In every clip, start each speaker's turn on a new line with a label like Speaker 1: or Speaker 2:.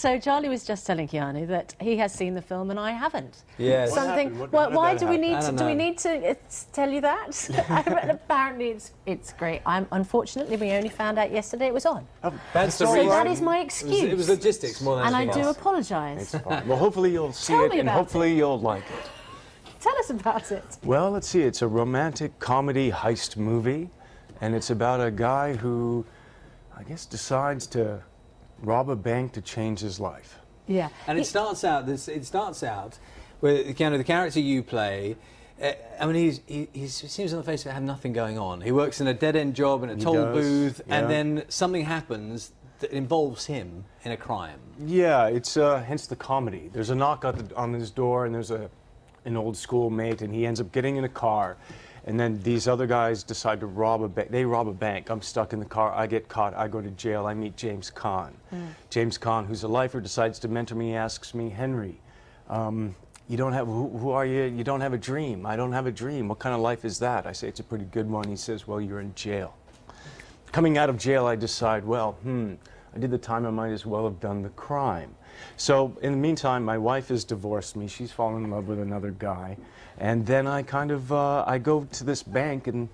Speaker 1: So Charlie was just telling Keanu that he has seen the film and I haven't.
Speaker 2: Yes.
Speaker 1: Why do we need to? Do we need to tell you that? Apparently, it's great. Unfortunately, we only found out yesterday it was on.
Speaker 2: Oh, that's the
Speaker 1: so
Speaker 2: reason.
Speaker 1: that is my excuse.
Speaker 2: It was logistics more than anything
Speaker 1: else. And I do
Speaker 2: else.
Speaker 1: apologise.
Speaker 3: It's fine. Well, hopefully you'll see it, and hopefully you'll like it.
Speaker 1: Tell us about it.
Speaker 3: Well, let's see. It's a romantic comedy heist movie, and it's about a guy who, I guess, decides to rob a bank to change his life.
Speaker 1: Yeah.
Speaker 2: And it starts out with kind of the character you play. I mean, he seems on the face of it have nothing going on. He works in a dead-end job in a toll booth, and then something happens that involves him in a crime.
Speaker 3: Yeah, it's hence the comedy. There's a knock on his door, and there's an old schoolmate, and he ends up getting in a car. And then these other guys decide to rob a bank. They rob a bank. I'm stuck in the car. I get caught. I go to jail. I meet James Caan. James Caan, who's a lifer, decides to mentor me. He asks me, Henry, you don't have, who are you? You don't have a dream. I don't have a dream. What kind of life is that? I say, it's a pretty good one. He says, well, you're in jail. Coming out of jail, I decide, well, I did the time. I might as well have done the crime. So in the meantime, my wife has divorced me. She's fallen in love with another guy. And then I kind of, I go to this bank and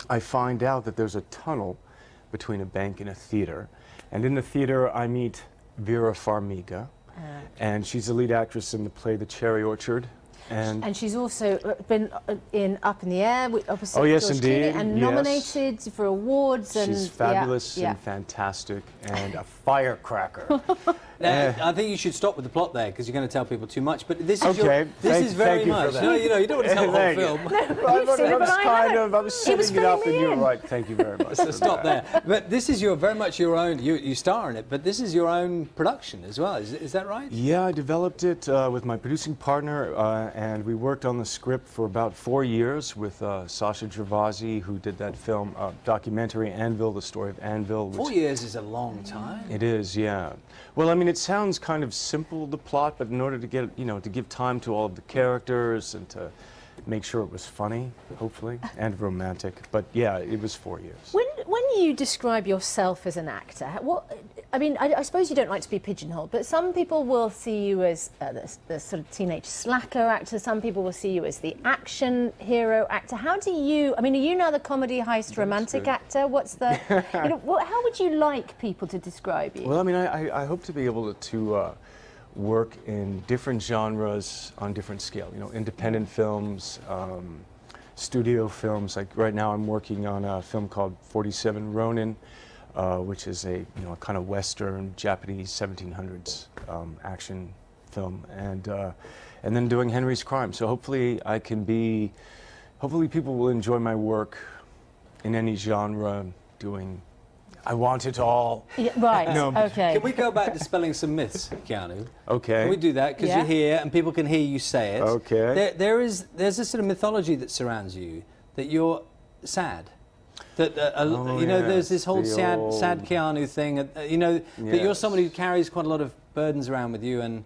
Speaker 3: I find out that there's a tunnel between a bank and a theater. And in the theater, I meet Vera Farmiga. And she's the lead actress in the play The Cherry Orchard.
Speaker 1: And she's also been in Up in the Air with opposite
Speaker 3: yes,
Speaker 1: George
Speaker 3: indeed.
Speaker 1: Clooney, and nominated for awards.
Speaker 3: She's fabulous and fantastic and a firecracker.
Speaker 2: I think you should stop with the plot there because you're going to tell people too much. But this is
Speaker 3: this
Speaker 2: is very much. No, you don't want to tell the whole film.
Speaker 3: I was setting it up, and you're right. Thank you very much.
Speaker 2: So stop there. But this is very much your own. You star in it, but this is your own production as well. Is that right?
Speaker 3: Yeah, I developed it with my producing partner, and we worked on the script for about 4 years with Sasha Gervasi, who did that film documentary Anvil, the story of Anvil.
Speaker 2: 4 years is a long time.
Speaker 3: It is, yeah. Well, I mean, it sounds kind of simple, the plot, but in order to get, to give time to all of the characters and to make sure it was funny, hopefully, and romantic. But yeah, it was 4 years.
Speaker 1: When you describe yourself as an actor, I mean, I suppose you don't like to be pigeonholed, but some people will see you as the sort of teenage slacker actor. Some people will see you as the action hero actor. How do you? I mean, are you now the comedy heist romantic actor? What's the? How would you like people to describe you?
Speaker 3: Well, I mean, I hope to be able to work in different genres on different scale. Independent films, studio films. Like right now, I'm working on a film called 47 Ronin, which is a kind of Western Japanese 1700s action film, and then doing Henry's Crime. So hopefully hopefully people will enjoy my work in any genre. I want it all.
Speaker 1: Yeah, right. Okay.
Speaker 2: Can we go back to dispelling some myths, Keanu?
Speaker 3: Okay.
Speaker 2: Can we do that? Because you're here and people can hear you say it.
Speaker 3: Okay.
Speaker 2: There's this sort of mythology that surrounds you, that you're sad. That there's this whole sad Keanu thing. That you're somebody who carries quite a lot of burdens around with you, and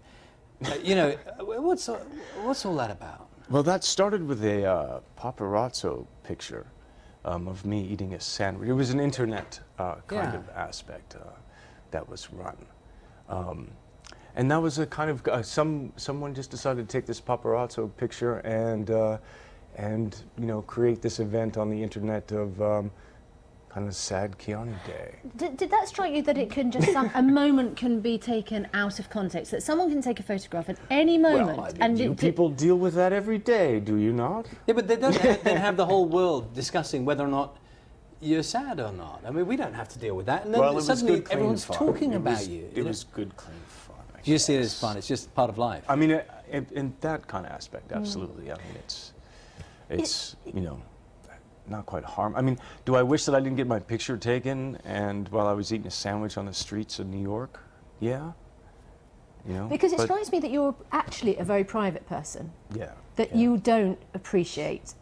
Speaker 2: what's all that about?
Speaker 3: Well, that started with a paparazzo picture of me eating a sandwich. It was an internet kind of aspect that was run. And that was a kind of, someone just decided to take this paparazzo picture and create this event on the internet of kind of sad Keanu Day.
Speaker 1: Did that strike you that it can just, a moment can be taken out of context, that someone can take a photograph at any moment?
Speaker 3: Well, I mean, people deal with that every day, do you not?
Speaker 2: Yeah, but they don't then have the whole world discussing whether or not you're sad or not. I mean, we don't have to deal with that. And then suddenly everyone's talking about you.
Speaker 3: It was good, clean fun.
Speaker 2: You just see it as fun. It's just part of life.
Speaker 3: I mean, in that kind of aspect, absolutely. I mean, it's not quite harm. I mean, do I wish that I didn't get my picture taken and while I was eating a sandwich on the streets of New York? Yeah.
Speaker 1: Because it strikes me that you're actually a very private person.
Speaker 3: Yeah.
Speaker 1: That you don't appreciate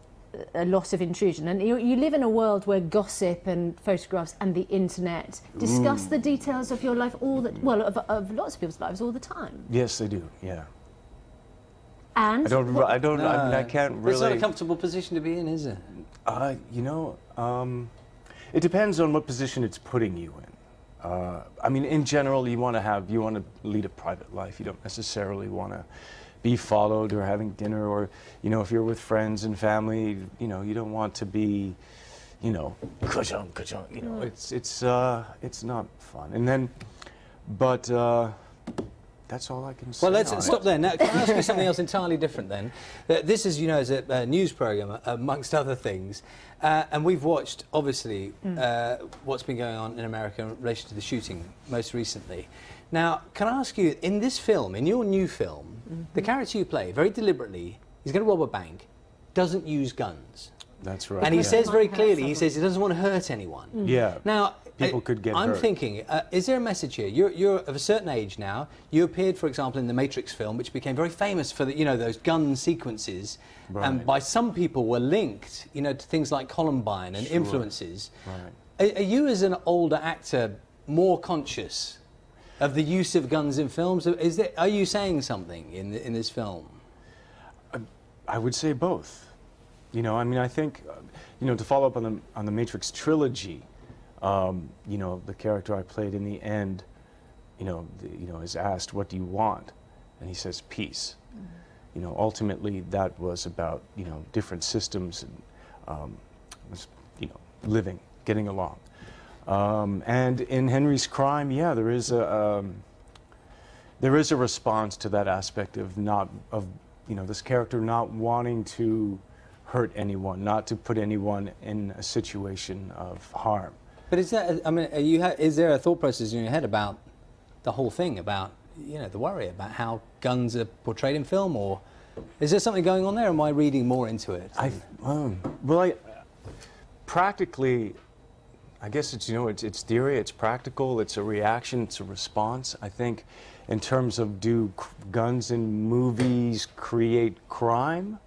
Speaker 1: a lot of intrusion, and you live in a world where gossip and photographs and the internet discuss the details of your life of lots of people's lives all the time.
Speaker 3: Yes, they do. Yeah.
Speaker 1: And
Speaker 3: I can't really.
Speaker 2: It's not a comfortable position to be in, is it?
Speaker 3: It depends on what position it's putting you in. I mean, in general, you want to lead a private life. You don't necessarily want to be followed or having dinner, or, you know, if you're with friends and family, you know, you don't want to be, you know, ka-chung, ka-chung, you know, it's not fun. And then, but that's all I can say.
Speaker 2: Well, let's stop there. Now, can I ask you something else entirely different then? This is, you know, is a news program, amongst other things, and we've watched, obviously, what's been going on in America in relation to the shooting most recently. Now, can I ask you, in this film, in your new film, the character you play, very deliberately, he's going to rob a bank, doesn't use guns.
Speaker 3: That's right.
Speaker 2: And he says very clearly, he says he doesn't want to hurt anyone.
Speaker 3: Yeah.
Speaker 2: Now,
Speaker 3: people could get hurt.
Speaker 2: I'm thinking, is there a message here? You're of a certain age now. You appeared, for example, in the Matrix film, which became very famous for the, you know, those gun sequences, and by some people were linked, you know, to things like Columbine and influences. Right. Are you, as an older actor, more conscious of the use of guns in films? Are you saying something in this film?
Speaker 3: I would say both. You know, I mean, I think, you know, to follow up on the Matrix trilogy, you know, the character I played in the end, you know, is asked, "What do you want?" And he says, "Peace." You know, ultimately that was about, you know, different systems and, you know, living, getting along. And in Henry's Crime, yeah, there is a response to that aspect of you know, this character not wanting to hurt anyone, not to put anyone in a situation of harm.
Speaker 2: But is that, I mean, is there a thought process in your head about the whole thing, about, you know, the worry about how guns are portrayed in film, or is there something going on there, or am I reading more into it?
Speaker 3: Practically, I guess it's, you know, it's theory, it's practical, it's a reaction, it's a response. I think in terms of, do guns in movies create crime?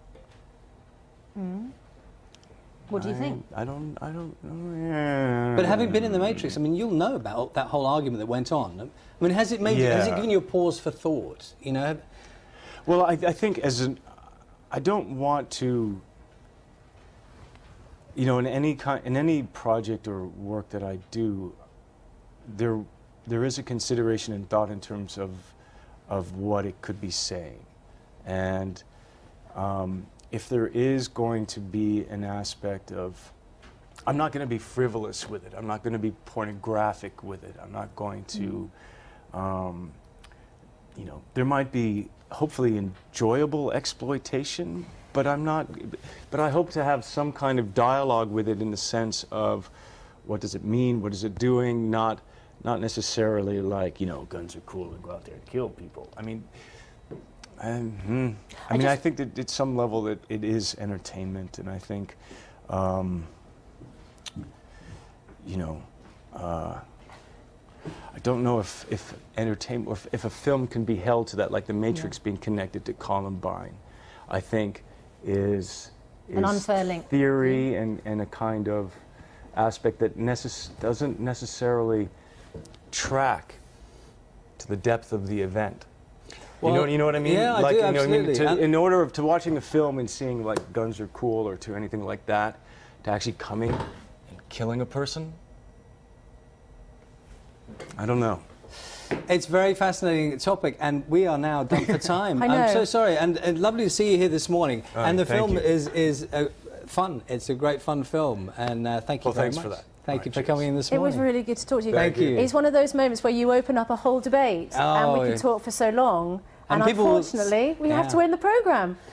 Speaker 1: What do you think?
Speaker 3: I don't know.
Speaker 2: But having been in the Matrix, I mean, you'll know about that whole argument that went on. I mean, has it made has it given you a pause for thought, you know?
Speaker 3: Well, I think I don't want to, you know, in any project or work that I do, there is a consideration and thought in terms of what it could be saying. And if there is going to be an aspect of, I'm not going to be frivolous with it, I'm not going to be pornographic with it, I'm not going to, you know, there might be hopefully enjoyable exploitation, but I hope to have some kind of dialogue with it in the sense of, what does it mean, what is it doing, not necessarily like, you know, guns are cool and go out there and kill people. I mean, I think that at some level that it is entertainment, and I think, you know, I don't know if entertainment, or if a film can be held to that, like The Matrix being connected to Columbine, I think is
Speaker 1: an unfair link.
Speaker 3: Theory and a kind of aspect that doesn't necessarily track to the depth of the event. Well, you know what I mean?
Speaker 2: Yeah,
Speaker 3: like,
Speaker 2: I do,
Speaker 3: you know
Speaker 2: absolutely.
Speaker 3: What I mean? In order to watching the film and seeing like guns are cool or to anything like that, to actually coming and killing a person, I don't know.
Speaker 2: It's a very fascinating topic, and we are now done for time.
Speaker 1: I know.
Speaker 2: I'm so sorry, and lovely to see you here this morning. And the film
Speaker 3: you.
Speaker 2: is fun. It's a great fun film, and thank you very much.
Speaker 3: Thanks for that.
Speaker 2: Thank you for coming in this morning.
Speaker 1: It was really good to talk to you.
Speaker 2: Thank you.
Speaker 1: It's one of those moments where you open up a whole debate, and we can talk for so long, and
Speaker 2: people
Speaker 1: unfortunately, we have to end the programme.